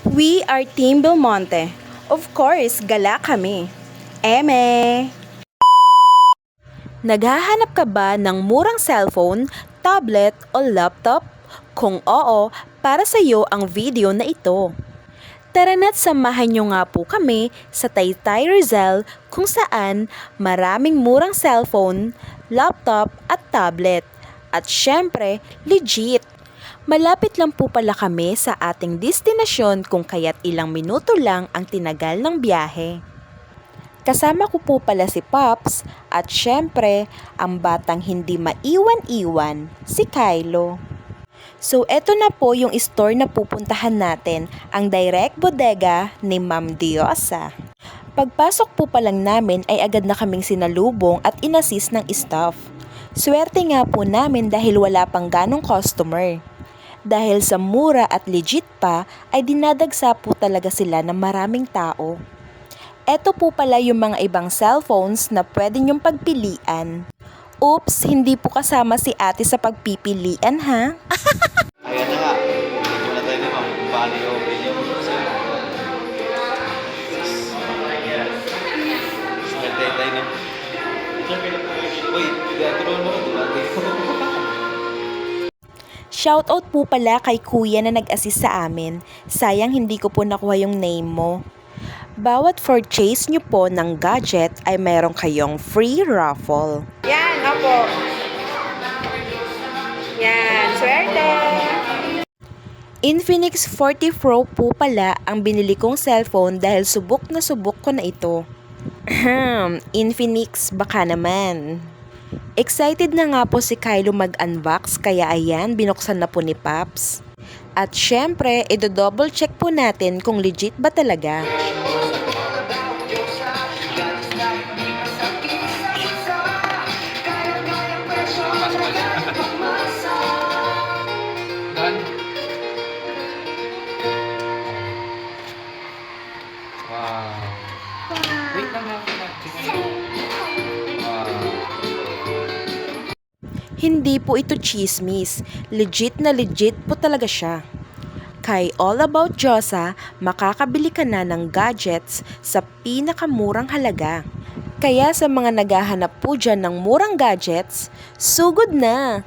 We are Team Belmonte. Of course, gala kami. Eme! Naghahanap ka ba ng murang cellphone, tablet o laptop? Kung oo, para sa iyo ang video na ito. Tara na't samahan nyo nga po kami sa Taytay Rizal kung saan maraming murang cellphone, laptop at tablet. At syempre, legit! Malapit lang po pala kami sa ating destinasyon kung kaya't ilang minuto lang ang tinagal ng biyahe. Kasama ko po pala si Pops at syempre ang batang hindi maiwan-iwan, si Kylo. So eto na po yung store na pupuntahan natin, ang Direct Bodega ni Ma'am Diosa. Pagpasok po pa lang namin ay agad na kaming sinalubong at inassist ng staff. Swerte nga po namin dahil wala pang ganong customer. Dahil sa mura at legit pa ay dinadagsa po talaga sila ng maraming tao. Eto po pala yung mga ibang cellphones na pwede nyong pagpilian. Oops, hindi po kasama si ate sa pagpipilian ha. Ayan na nga. Hindi ko na tayo naman kung paano yung opinion mo sa Smerte tayo na. Uy, gagawin mo ko. Shoutout po pala kay kuya na nag-assist sa amin. Sayang hindi ko po nakuha yung name mo. Bawat purchase nyo po ng gadget ay mayroon kayong free raffle. Yan, opo. Yan, swerte. Infinix 40 Pro po pala ang binili kong cellphone dahil subok na subok ko na ito. Infinix baka naman. Excited na nga po si Kylo mag-unbox kaya ayan, binuksan na po ni Paps. At syempre, i-double check po natin kung legit ba talaga. Wow. Wait lang ako. Wow. Hindi po ito chismis. Legit na legit po talaga siya. Kay All About Josa, makakabili ka na ng gadgets sa pinakamurang halaga. Kaya sa mga naghahanap po dyan ng murang gadgets, sugod na!